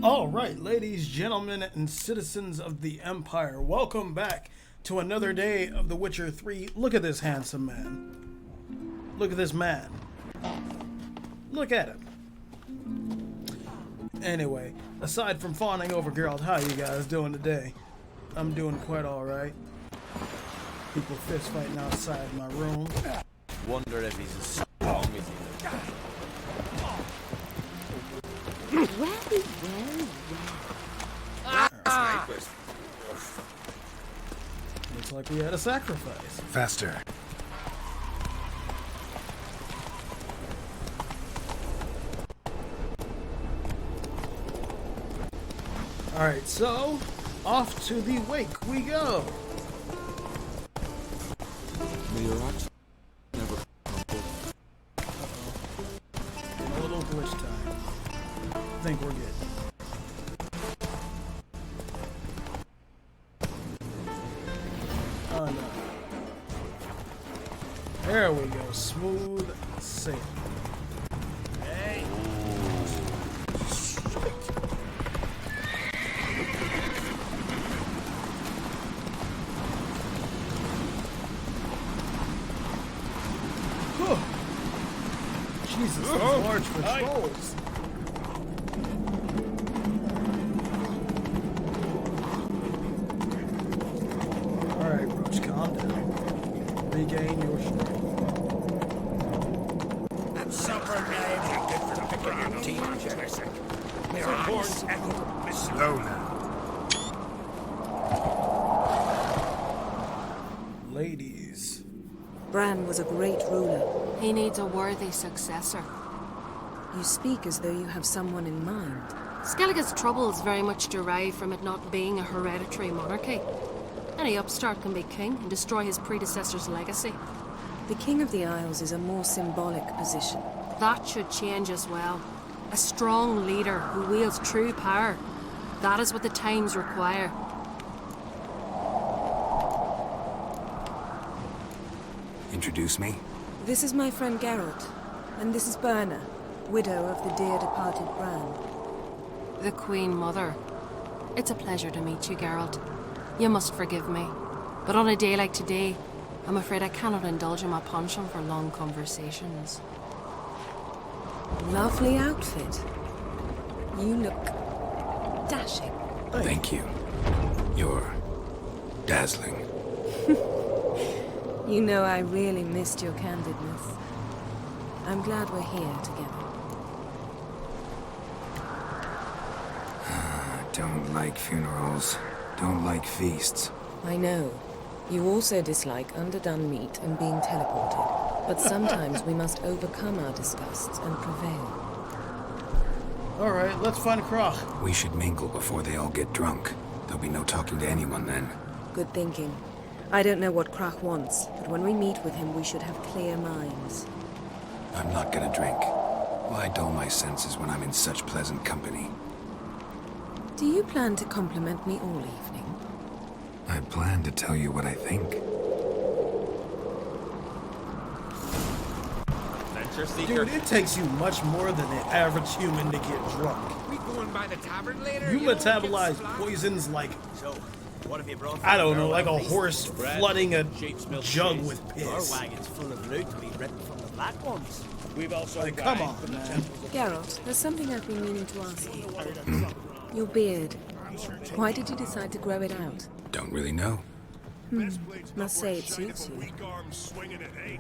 All right, ladies, gentlemen, and citizens of the Empire, welcome back to another day of The Witcher 3. Look at this handsome man. Look at this man. Look at him. Anyway, aside from fawning over Geralt, how you guys doing today? I'm doing quite all right. People fist fighting outside my room. Wonder if he's as strong as he is. Looks like we had a sacrifice. Faster. Alright, so, off to the wake we go. Never. A little glitch time. I think we're good. Oh no. There we go. Smooth sailing. Hey. Whew. Jesus, those large patrols. Alright, Roach, calm down. Regain your strength. Slow now. Ladies. Bran was a great ruler. He needs a worthy successor. You speak as though you have someone in mind. Skellige's troubles very much derive from it not being a hereditary monarchy. Any upstart can be king and destroy his predecessor's legacy. The King of the Isles is a more symbolic position. That should change as well. A strong leader who wields true power. That is what the times require. Introduce me. This is my friend Geralt, and this is Berna, widow of the dear departed Bran. The Queen Mother. It's a pleasure to meet you, Geralt. You must forgive me. But on a day like today, I'm afraid I cannot indulge in my penchant for long conversations. Lovely outfit. You look dashing. Thank you. You're dazzling. You know I really missed your candidness. I'm glad we're here together. Don't like funerals. Don't like feasts. I know. You also dislike underdone meat and being teleported. But sometimes we must overcome our disgusts and prevail. Alright, let's find Croc. We should mingle before they all get drunk. There'll be no talking to anyone then. Good thinking. I don't know what Krach wants, but when we meet with him, we should have clear minds. I'm not gonna drink. Why dull my senses when I'm in such pleasant company? Do you plan to compliment me all evening? I plan to tell you what I think. Dude, it takes you much more than the average human to get drunk. We going by the tavern later? You metabolize poisons like, So, what have you brought? I don't know, like a horse flooding a jug with Our piss. wagon's full of loot to be ripped from the black ones. We've also Like, come on, man. Geralt, there's something I've been meaning to ask you. Your beard. Why did you decide to grow it out? Don't really know. Must say it suits you.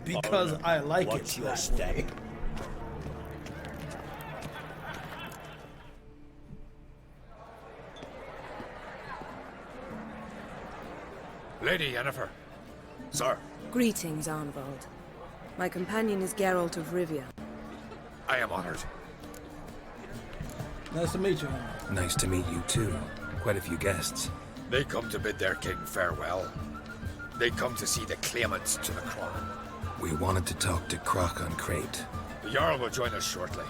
Because I like Watch it your that step. way. Lady Yennifer. Sir. Greetings, Arnvald. My companion is Geralt of Rivia. I am honored. Nice to meet you, man. Nice to meet you too. Quite a few guests. They come to bid their king farewell. They come to see the claimants to the crown. We wanted to talk to Croc on Crate. The Jarl will join us shortly.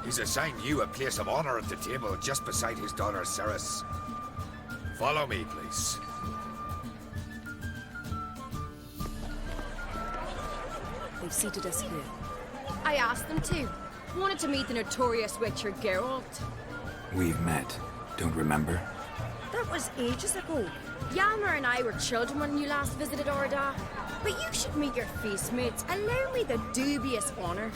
He's assigned you a place of honor at the table just beside his daughter Ceres. Follow me, please. They've seated us here. I asked them to. Wanted to meet the notorious Witcher Geralt. We've met. Don't remember? That was ages ago. Yalmer and I were children when you last visited Orda. But you should meet your feast mates. Allow me the dubious honour.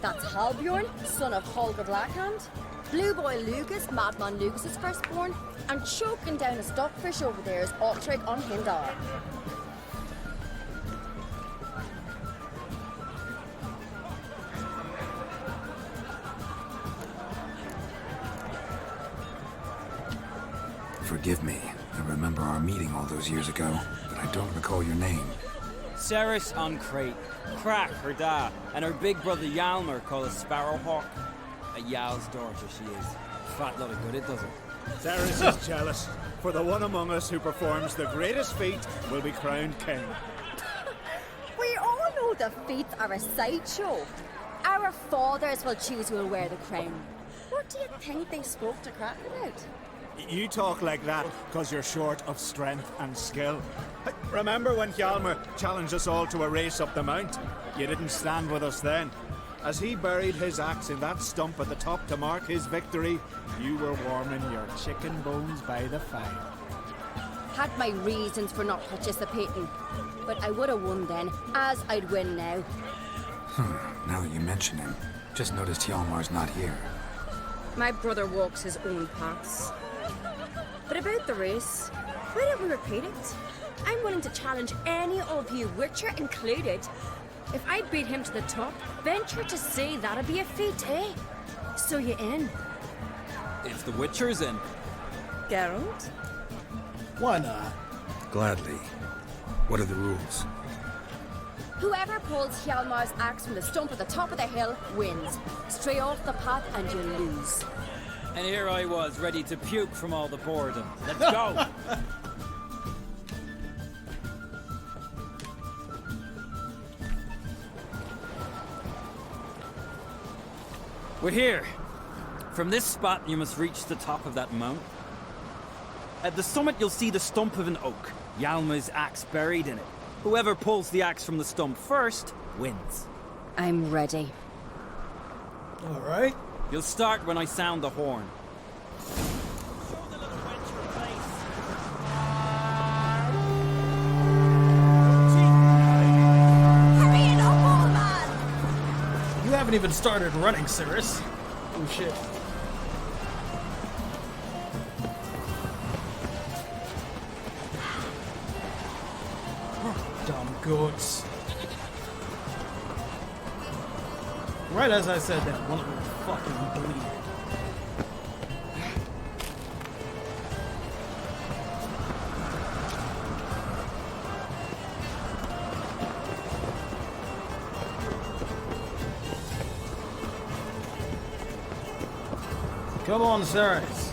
That's Halbjorn, son of Holger Blackhand. Blue Boy Lucas, Madman Lucas's firstborn. And choking down a stockfish over there is Ottrig on Hindar. Forgive me. I remember our meeting all those years ago, but I don't recall your name. Ceres on Crate, Crack her da, and her big brother Yalmer called a Sparrowhawk. A Yal's daughter she is. Fat lot of good it doesn't. Ceres is jealous, for the one among us who performs the greatest feat will be crowned king. We all know the feats are a sideshow. Our fathers will choose who will wear the crown. What do you think they spoke to Crack about? You talk like that because you're short of strength and skill. Remember when Hjalmar challenged us all to a race up the mount? You didn't stand with us then. As he buried his axe in that stump at the top to mark his victory, you were warming your chicken bones by the fire. Had my reasons for not participating, but I would have won then, as I'd win now. Now that you mention him, just noticed Hjalmar's not here. My brother walks his own paths. But about the race, why don't we repeat it? I'm willing to challenge any of you, Witcher included. If I beat him to the top, venture to say that'd be a feat, eh? So you in? If the Witcher's in. Geralt? Why not? Gladly. What are the rules? Whoever pulls Hjalmar's axe from the stump at the top of the hill wins. Stray off the path and you lose. And here I was, ready to puke from all the boredom. Let's go! We're here. From this spot, you must reach the top of that mount. At the summit, you'll see the stump of an oak. Yalma's axe buried in it. Whoever pulls the axe from the stump first, wins. I'm ready. All right. You'll start when I sound the horn. Hurry it up, old man! You haven't even started running, Ceres. Oh shit. Dumb goats. Right as I said that, one of them fucking bleed. Come on, Ceres.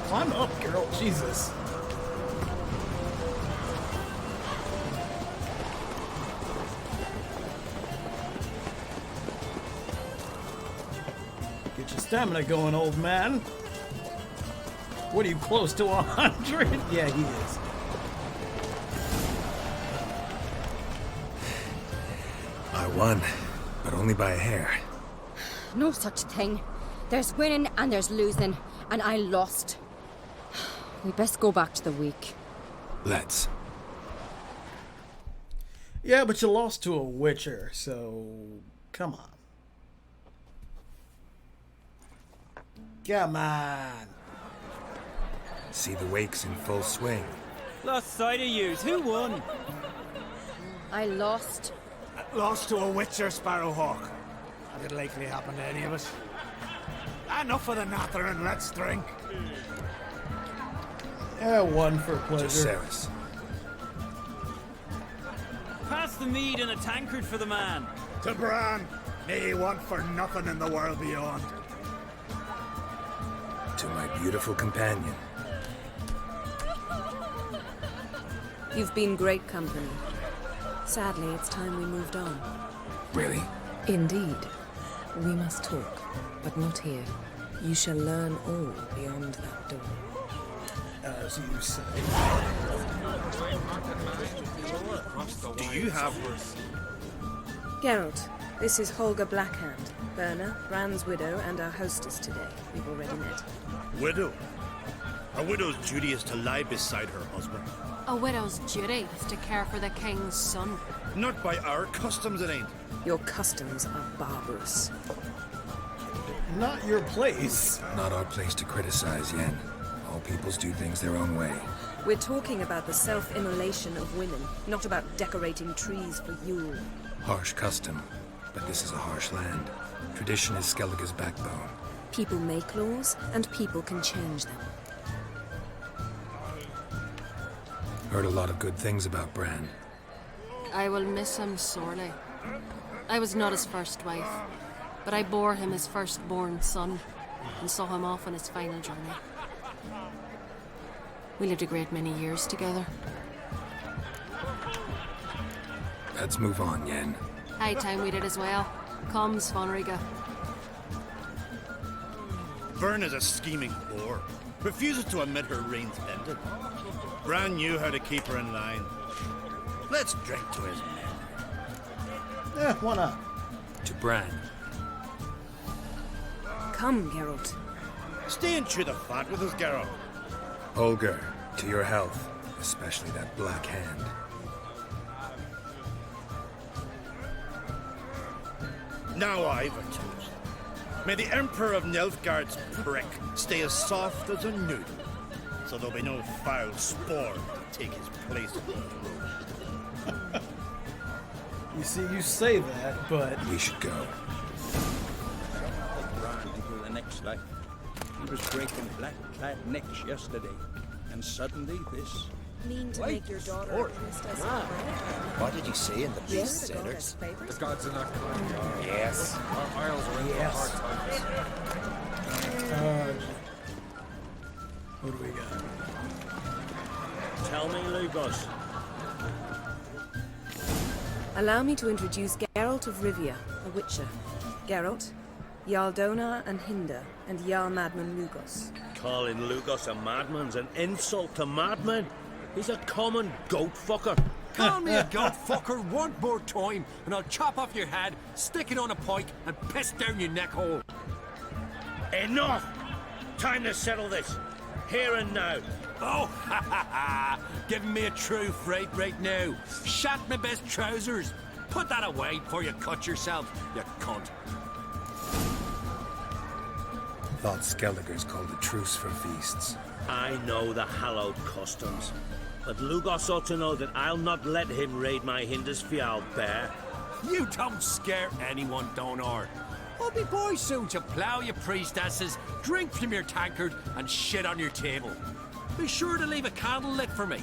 Climb up, Geralt. Jesus. Get your stamina going, old man. What are you, close to 100? Yeah, he is. I won, but only by a hair. No such thing. There's winning and there's losing, and I lost. We best go back to the week. Let's. Yeah, but you lost to a Witcher, so come on. Come on. See the wakes in full swing. Lost sight of yous. Who won? I lost. Lost to a Witcher, Sparrowhawk. That could likely happen to any of us. Enough of the natter and let's drink. Yeah, one for pleasure. Just Ceres. Pass the mead and a tankard for the man. To Bran, may he want for nothing in the world beyond. To my beautiful companion. You've been great company. Sadly, it's time we moved on. Really? Indeed. We must talk, but not here. You shall learn all beyond that door. As you say. Do you have... Geralt, this is Holger Blackhand, Berna, Bran's widow, and our hostess today. We've already met. Widow? A widow's duty is to lie beside her husband. A widow's duty is to care for the king's son. Not by our customs, it ain't. Your customs are barbarous. Not your place. Not our place to criticize, Yen. All peoples do things their own way. We're talking about the self-immolation of women, not about decorating trees for Yule. Harsh custom, but this is a harsh land. Tradition is Skellige's backbone. People make laws, and people can change them. Heard a lot of good things about Bran. I will miss him sorely. I was not his first wife, but I bore him his firstborn son and saw him off on his final journey. We lived a great many years together. Let's move on, Yen. High time we did as well. Come, Svanriga. Bern is a scheming whore. Refuses to admit her reign's ended. Bran knew how to keep her in line. Let's drink to his men. Why not? To Bran. Come, Geralt. Stay and chew the fat with us, Geralt. Holger, to your health, especially that black hand. Now I've a toast. May the Emperor of Nilfgaard's prick stay as soft as a noodle, so there'll be no foul spore to take his place on the throne. You see, you say that, but We should go. Bran into the next life. He was breaking black-clad necks yesterday, and suddenly this. Mean to make your daughter a priestess of Bran? What did you say in the Yes, beast's the goddess letters? favors. gods are not kind. Yes. Our Isles are in for Yes. hard times. what do we got? Tell me, Lugos. Allow me to introduce Geralt of Rivia, a witcher. Geralt, Jarl Donar and Hinder, and Jarl Madman Lugos. Calling Lugos a madman's an insult to madmen. He's a common goat fucker. Call me a goat fucker one more time, and I'll chop off your head, stick it on a pike, and piss down your neck hole. Enough! Time to settle this. Here and now. Oh, ha ha ha! Giving me a true fright right now. Shat my best trousers. Put that away before you cut yourself, you cunt. Thought Skellige's called a truce for feasts. I know the hallowed customs, but Lugos ought to know that I'll not let him raid my Hindisfial bear. You don't scare anyone, Donar. I'll be boys soon to plough your priestesses, drink from your tankard, and shit on your table. Be sure to leave a candle lit for me.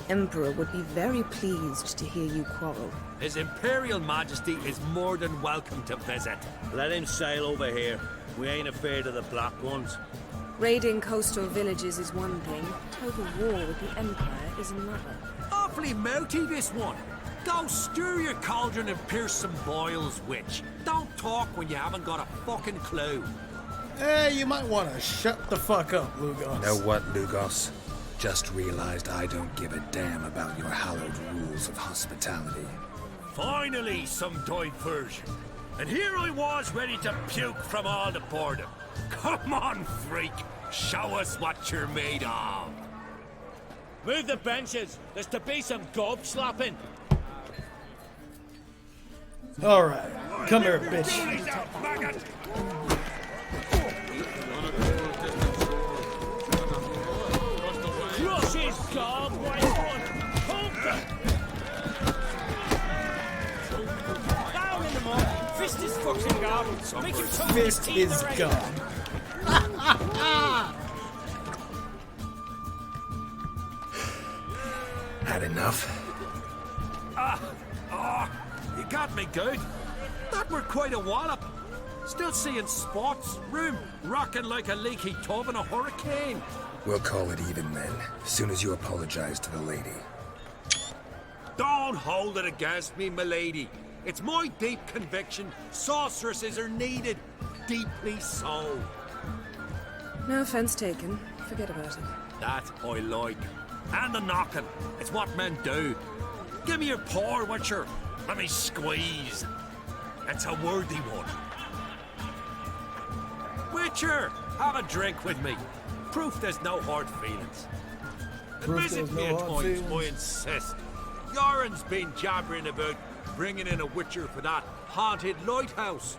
Emperor would be very pleased to hear you quarrel. His Imperial Majesty is more than welcome to visit. Let him sail over here. We ain't afraid of the black ones. Raiding coastal villages is one thing. Total war with the Empire is another. Awfully mouthy, this one. Go stir your cauldron and pierce some boils, witch. Don't talk when you haven't got a fucking clue. You might want to shut the fuck up, Lugos. Know what, Lugos? Just realized I don't give a damn about your hallowed rules of hospitality. Finally, some diversion. And here I was ready to puke from all the boredom. Come on, freak. Show us what you're made of. Move the benches. There's to be some gob slapping. All right, come here, bitch. Crush his gob, white one. Down in the mud. Fist his fucking gob. Make him choke his Fist teeth is already. gone. Had enough? You got me good. That were quite a wallop. Still seeing spots, room rocking like a leaky tub in a hurricane. We'll call it even then, as soon as you apologize to the lady. Don't hold it against me, milady. It's my deep conviction sorceresses are needed. Deeply so. No offense taken. Forget about it. That I like. And the knocking. It's what men do. Give me your paw, Witcher. Let me squeeze. It's a worthy one. Witcher, have a drink with me. Proof there's no hard feelings. And visit me at times, I insist. Yoren's been jabbering about bringing in a Witcher for that haunted lighthouse.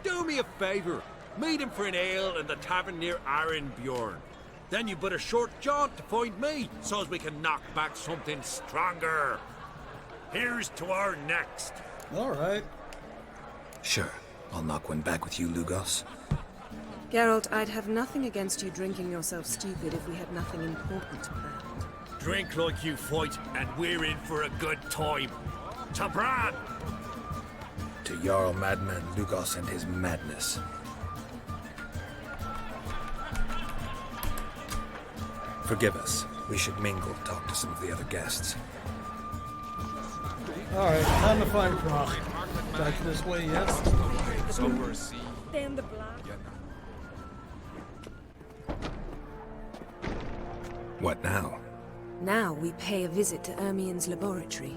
Do me a favour. Meet him for an ale in the tavern near Arenbjorn. Then you but a short jaunt to find me, so as we can knock back something stronger. Here's to our next. All right. Sure, I'll knock one back with you, Lugos. Geralt, I'd have nothing against you drinking yourself stupid if we had nothing important planned. Drink like you fight, and we're in for a good time. To Bran! To Jarl Madman Lugos and his madness. Forgive us. We should mingle, talk to some of the other guests. Alright, time to find Proch. Back this way, yes? Then the black. What now? Now we pay a visit to Ermien's laboratory.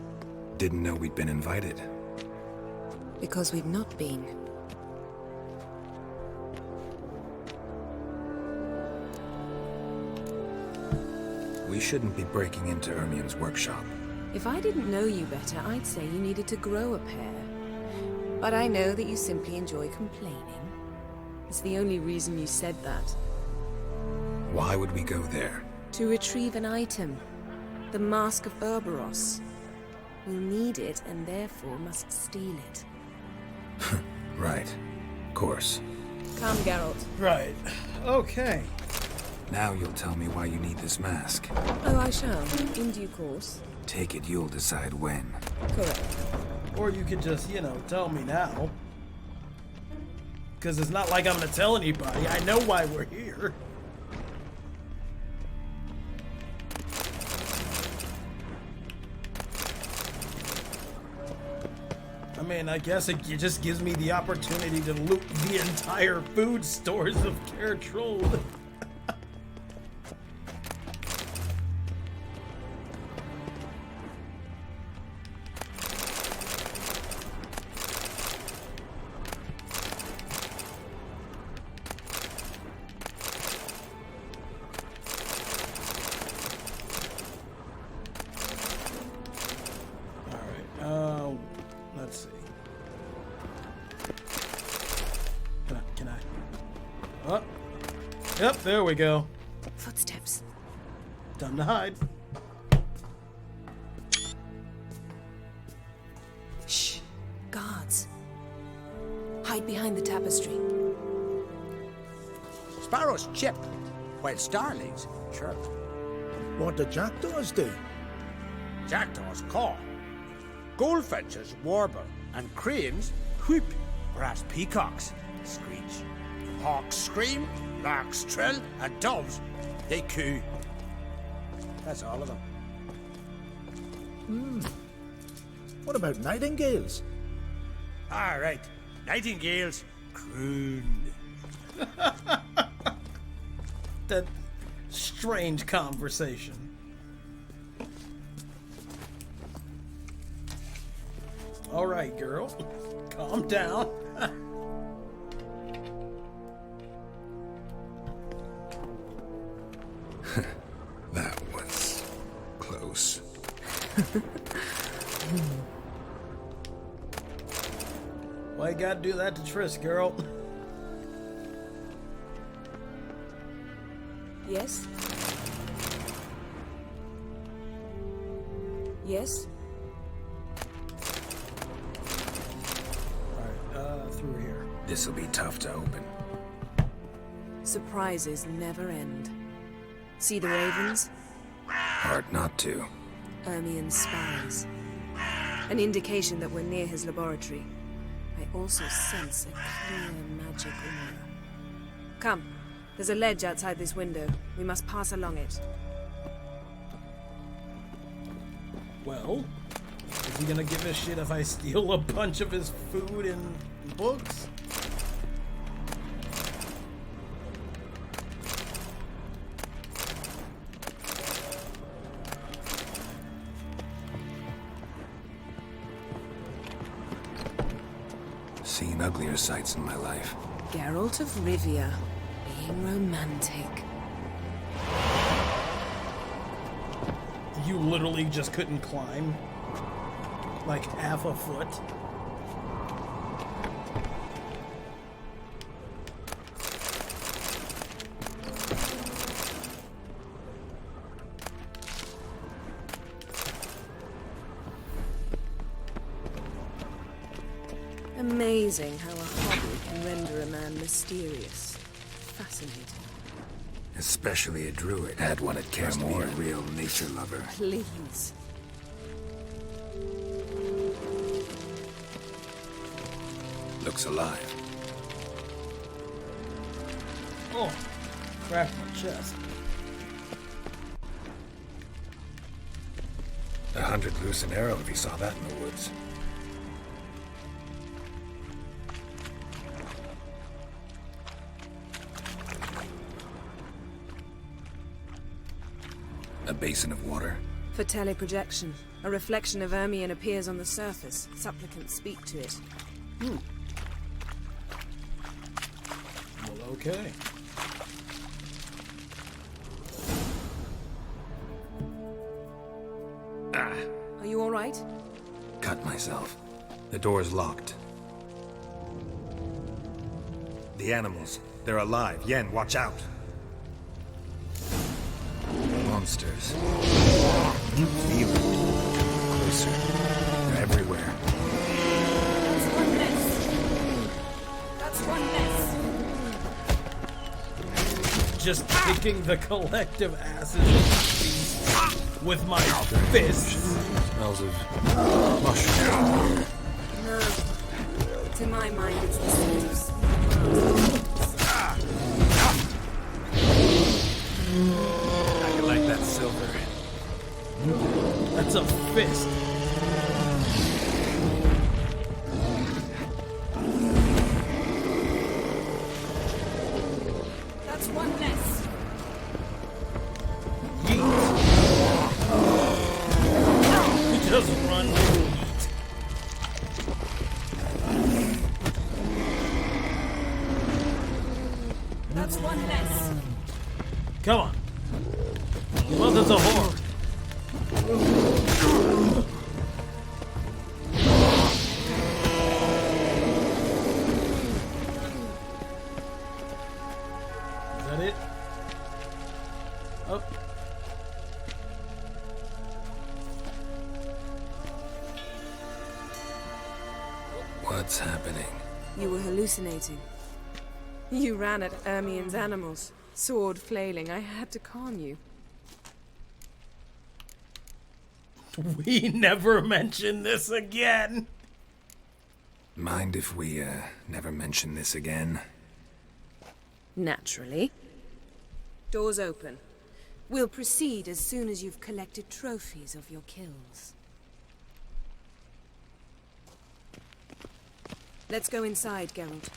Didn't know we'd been invited. Because we've not been. We shouldn't be breaking into Ermien's workshop. If I didn't know you better, I'd say you needed to grow a pair. But I know that you simply enjoy complaining. It's the only reason you said that. Why would we go there? To retrieve an item. The Mask of Ouroboros. We'll need it and therefore must steal it. Right. Of course. Come, Geralt. Right. Okay. Now you'll tell me why you need this mask. Oh, I shall. In due course. Take it you'll decide when. Correct. Or you could just, tell me now. Because it's not like I'm going to tell anybody. I know why we're here. I mean, I guess it just gives me the opportunity to loot the entire food stores of Geralt. Let's see. Can I? Oh. Yep, there we go. Footsteps. Time to hide. Shh. Guards. Hide behind the tapestry. Sparrows chip, while starlings chirp. What do jackdaws do? Jackdaws caw. Goldfinches warble, and cranes whoop, whereas peacocks screech. Hawks scream, larks trill, and doves, they coo. That's all of them. What about nightingales? All right, nightingales croon. That strange conversation. All right, girl. Calm down. That was close. Why you gotta do that to Triss, girl? Yes? Yes? Alright, through here. This'll be tough to open. Surprises never end. See the ravens? Hard not to. Ermien's spies. An indication that we're near his laboratory. I also sense a clear magic aura. Come, there's a ledge outside this window. We must pass along it. Well, is he gonna give a shit if I steal a bunch of his food and books? seen uglier sights in my life. Geralt of Rivia, being romantic. You literally just couldn't climb? Like half a foot? Amazing how a hobby can render a man mysterious. Fascinating. Especially a druid. Had one at care more. A real nature lover. Please. Looks alive. Oh, cracked my chest. 100 loose an arrow if he saw that in the woods. A basin of water. For teleprojection, a reflection of Ermion appears on the surface. Supplicants speak to it. Well, okay. Are you all right? Cut myself. The door's locked. The animals. They're alive. Yen, watch out. Monsters. You feel it. Closer. They're everywhere. That's one less. That's one less. Just kicking the collective asses of these beasts with my fists. Smells of mushroom. No. To my mind, it's the scent of smells. I like that silver. That's a fist. That's one less. Yeet. He just run yeet. That's one less. Come on. Your mother's a whore. Is that it? Oh. What's happening? You were hallucinating. You ran at Ermion's animals, sword flailing. I had to calm you. We never mention this again. Mind if we, never mention this again? Naturally. Doors open. We'll proceed as soon as you've collected trophies of your kills. Let's go inside, Geralt.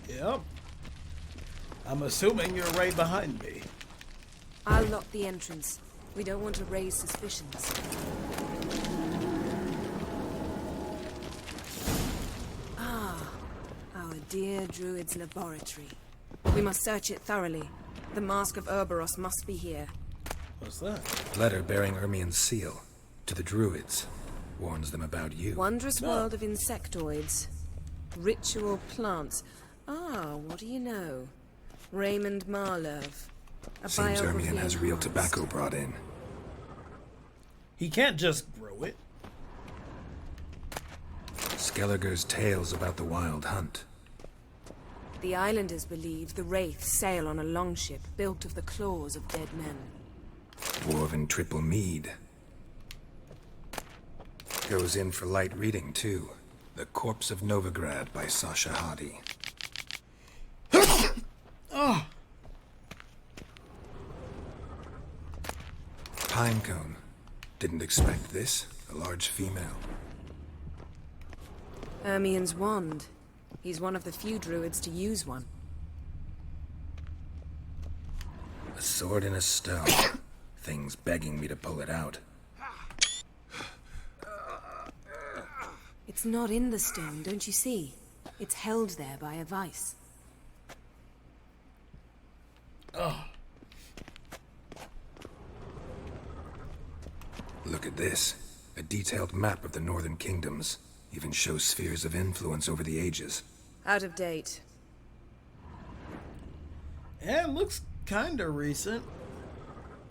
Yep. I'm assuming you're right behind me. I'll lock the entrance. We don't want to raise suspicions. Ah, our dear druid's laboratory. We must search it thoroughly. The Mask of Urboros must be here. What's that? Letter bearing Ermion's seal. To the druids. Warns them about you. Wondrous world of insectoids. Ritual plants. Ah, what do you know? Raymond Marlove. A Seems biography Ermion has real enhanced. tobacco brought in. He can't just grow it. Skellige's tales about the wild hunt. The islanders believe the wraiths sail on a longship built of the claws of dead men. Dwarven triple mead. Goes in for light reading, too. The Corpse of Novigrad by Sasha Hadi. Oh. Pinecone. Didn't expect this. A large female. Ermion's wand. He's one of the few druids to use one. A sword in a stone. Thing's begging me to pull it out. It's not in the stone, don't you see? It's held there by a vice. Oh. Look at this. A detailed map of the northern kingdoms. Even shows spheres of influence over the ages. Out of date. Yeah, it looks kinda recent.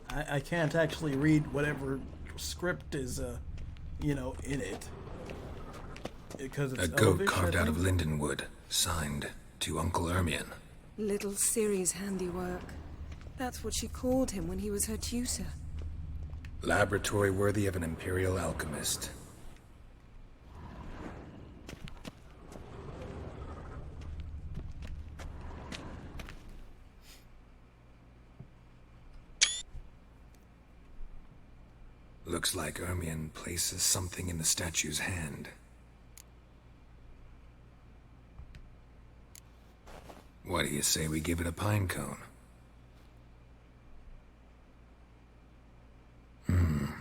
I can't actually read whatever script is, you know, in it. Because it's a goat Elvish, carved I out of think? lindenwood, signed to Uncle Ermion. Little Ciri's handiwork. That's what she called him when he was her tutor. Laboratory worthy of an imperial alchemist. Looks like Ermion places something in the statue's hand. What do you say we give it a pine cone?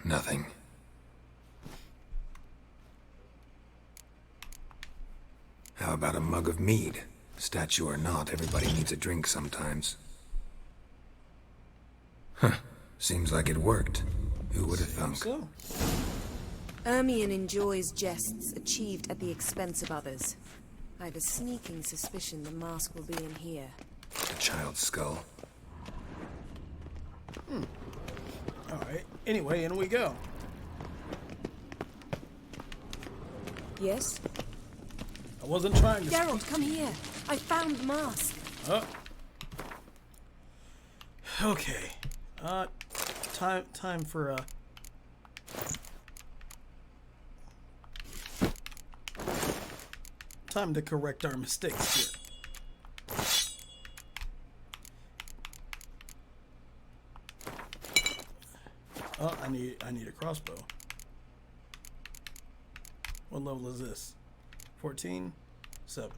Nothing. How about a mug of mead? Statue or not, everybody needs a drink sometimes. Huh. Seems like it worked. Who would have thunk? So. Ermion enjoys jests achieved at the expense of others. I have a sneaking suspicion the mask will be in here. A child's skull. Alright, anyway, in we go. Yes? I wasn't trying to... Geralt, come here. I found the mask. Oh. Okay. Time for, time to correct our mistakes here. Oh, I need a crossbow. What level is this? 14? 7.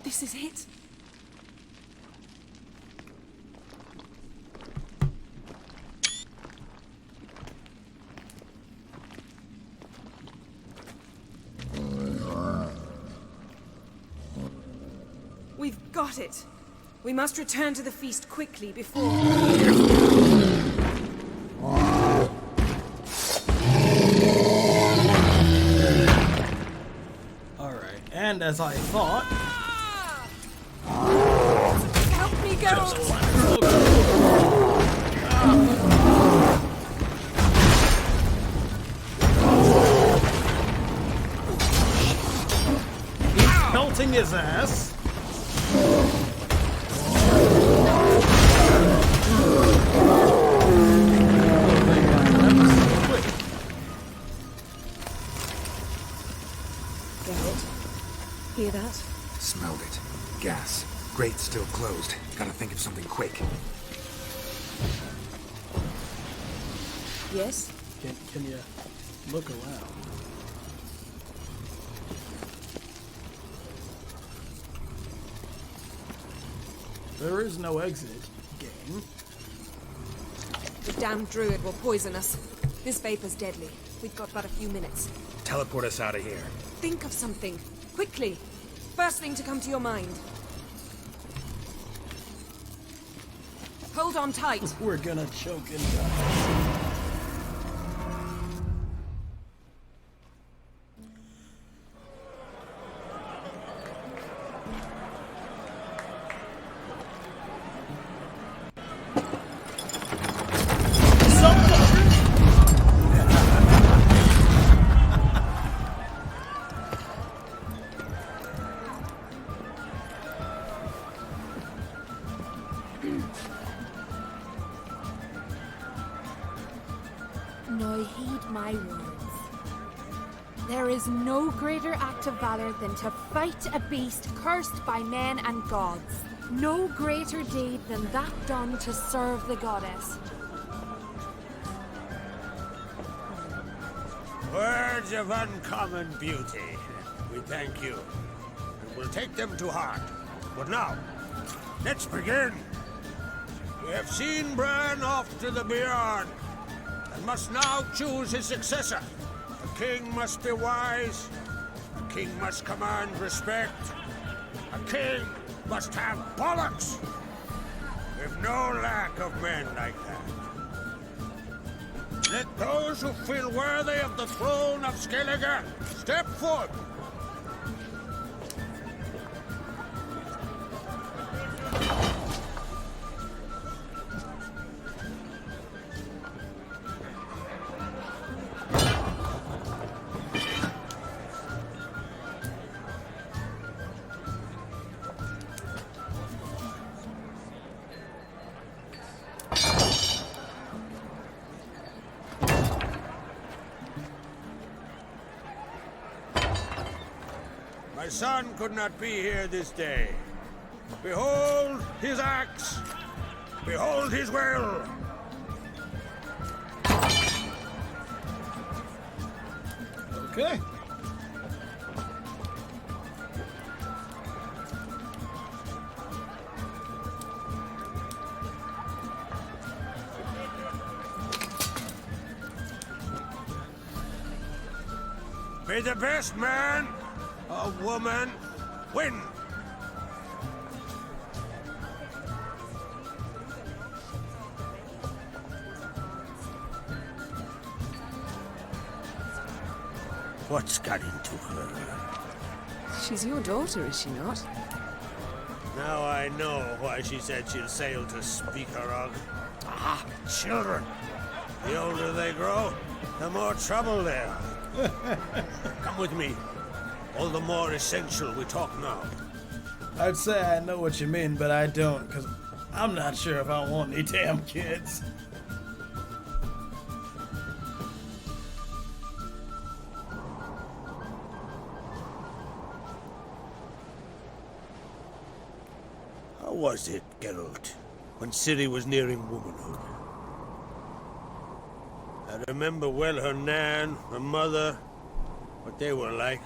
This is it. We've got it. We must return to the feast quickly before... Alright, and as I thought... Help me, Geralt! He's pelting his ass. Geralt, hear that? Smelled it. Gas. Grate still closed. Gotta think of something quick. Yes? Can you look around? There is no exit, game. The damned druid will poison us. This vapor's deadly. We've got but a few minutes. Teleport us out of here. Think of something. Quickly. First thing to come to your mind. Hold on tight. We're gonna choke and die. Now heed my words. There is no greater act of valor than to fight a beast cursed by men and gods. No greater deed than that done to serve the goddess. Words of uncommon beauty. We thank you. And we'll take them to heart. But now, let's begin. We have seen Bran off to the Beyond, and must now choose his successor. A king must be wise. A king must command respect. A king must have bollocks. We've no lack of men like that. Let those who feel worthy of the throne of Skellige step forth. My son could not be here this day. Behold his axe. Behold his will. Okay. May the best man or woman win. What's got into her? She's your daughter, is she not? Now I know why she said she'll sail to speak her of. Ah, children. The older they grow, the more trouble they are. Come with me. All the more essential we talk now. I'd say I know what you mean, but I don't, because I'm not sure if I want any damn kids. How was it, Geralt, when Ciri was nearing womanhood? I remember well her nan, her mother, what they were like.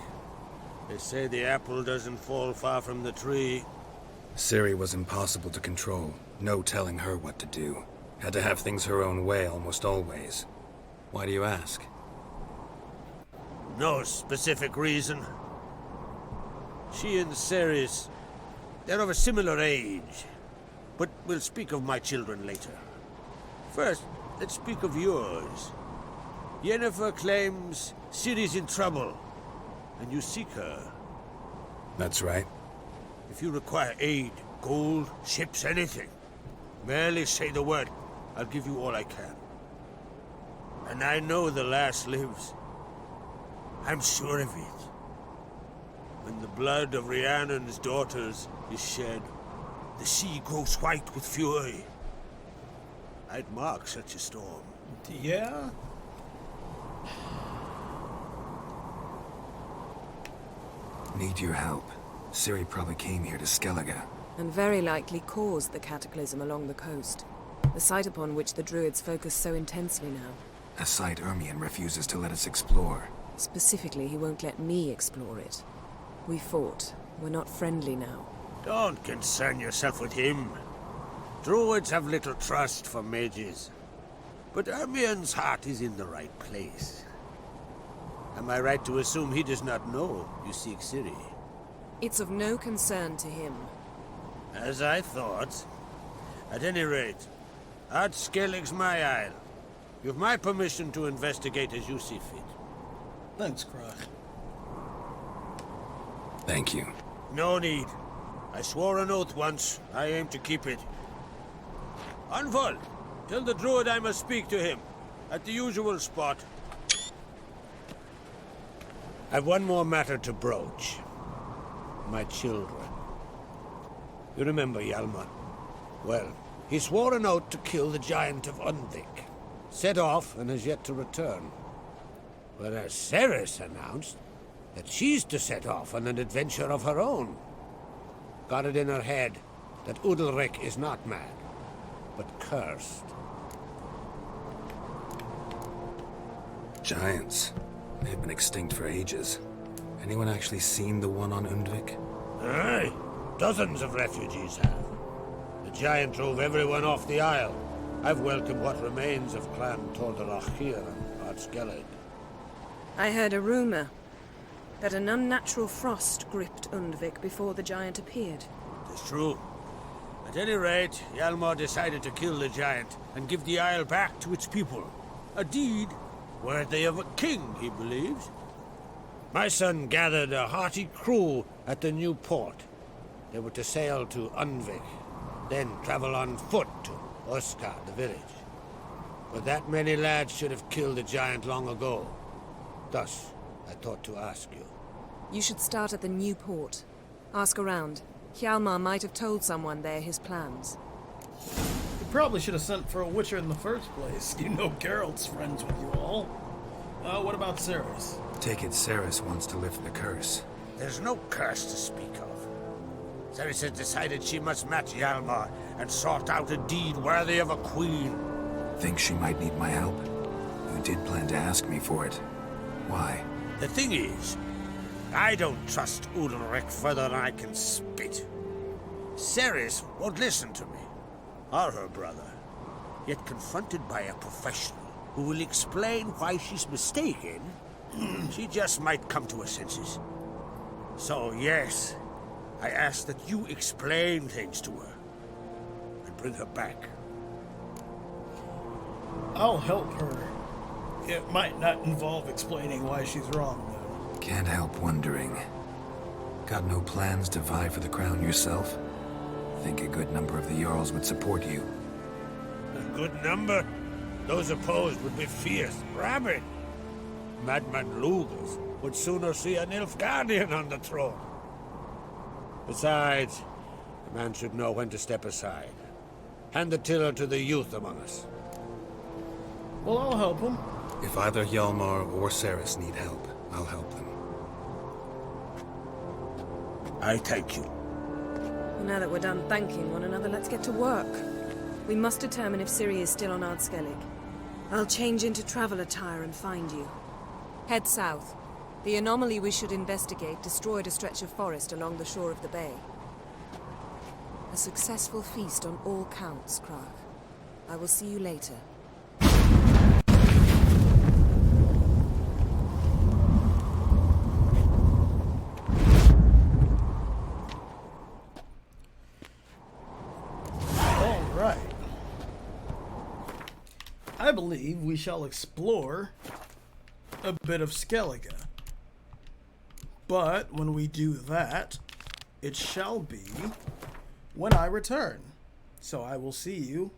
They say the apple doesn't fall far from the tree. Ciri was impossible to control. No telling her what to do. Had to have things her own way almost always. Why do you ask? No specific reason. She and Ceres, they're of a similar age. But we'll speak of my children later. First, let's speak of yours. Yennifer claims Ciri's in trouble, and you seek her. That's right. If you require aid, gold, ships, anything, merely say the word. I'll give you all I can. And I know the lass lives. I'm sure of it. When the blood of Rhiannon's daughters is shed, the sea grows white with fury. I'd mark such a storm. Yeah? Need your help. Ciri probably came here to Skellige. And very likely caused the cataclysm along the coast. The site upon which the druids focus so intensely now. A site Ermion refuses to let us explore. Specifically, he won't let me explore it. We fought. We're not friendly now. Don't concern yourself with him. Druids have little trust for mages. But Ermion's heart is in the right place. Am I right to assume he does not know you seek Ciri? It's of no concern to him. As I thought. At any rate, Ard Skellige's my isle. You've my permission to investigate as you see fit. Thanks, Croc. Thank you. No need. I swore an oath once. I aim to keep it. Anvol, tell the druid I must speak to him. At the usual spot. I've one more matter to broach. My children. You remember Hjalmar? Well, he swore an oath to kill the giant of Undvik. Set off and has yet to return. Whereas Ceres announced that she's to set off on an adventure of her own. Got it in her head that Udalric is not mad, but cursed. Giants. They've been extinct for ages. Anyone actually seen the one on Undvik? Aye. Dozens of refugees have. The giant drove everyone off the isle, I've welcomed what remains of Clan Tuirseach here on Skellige. I heard a rumor that an unnatural frost gripped Undvik before the giant appeared. It's true. At any rate, Hjalmar decided to kill the giant and give the isle back to its people. A deed worthy of a king, he believes. My son gathered a hearty crew at the new port. They were to sail to Undvik, then travel on foot to Oskar, the village. But that many lads should have killed the giant long ago. Thus, I thought to ask you. You should start at the new port. Ask around. Hjalmar might have told someone there his plans. You probably should have sent for a witcher in the first place. You know Geralt's friends with you all. What about Ceres? Take it Ceres wants to lift the curse. There's no curse to speak of. Ceres has decided she must match Hjalmar and sort out a deed worthy of a queen. Think she might need my help? You did plan to ask me for it. Why? The thing is, I don't trust Ulrich further than I can spit. Ceres won't listen to me, or her brother. Yet confronted by a professional who will explain why she's mistaken, she just might come to her senses. So yes, I ask that you explain things to her and bring her back. I'll help her. It might not involve explaining why she's wrong, though. Can't help wondering. Got no plans to vie for the crown yourself? Think a good number of the Jarls would support you. A good number? Those opposed would be fierce, rabid. Madman Lugas would sooner see an Nilfgaardian on the throne. Besides, a man should know when to step aside. Hand the tiller to the youth among us. Well, I'll help him. If either Hjalmar or Ceres need help, I'll help them. I thank you. Well, now that we're done thanking one another, let's get to work. We must determine if Ciri is still on Skellige. I'll change into travel attire and find you. Head south. The anomaly we should investigate destroyed a stretch of forest along the shore of the bay. A successful feast on all counts, Krag. I will see you later. I believe we shall explore a bit of Skellige. But when we do that, it shall be when I return. So I will see you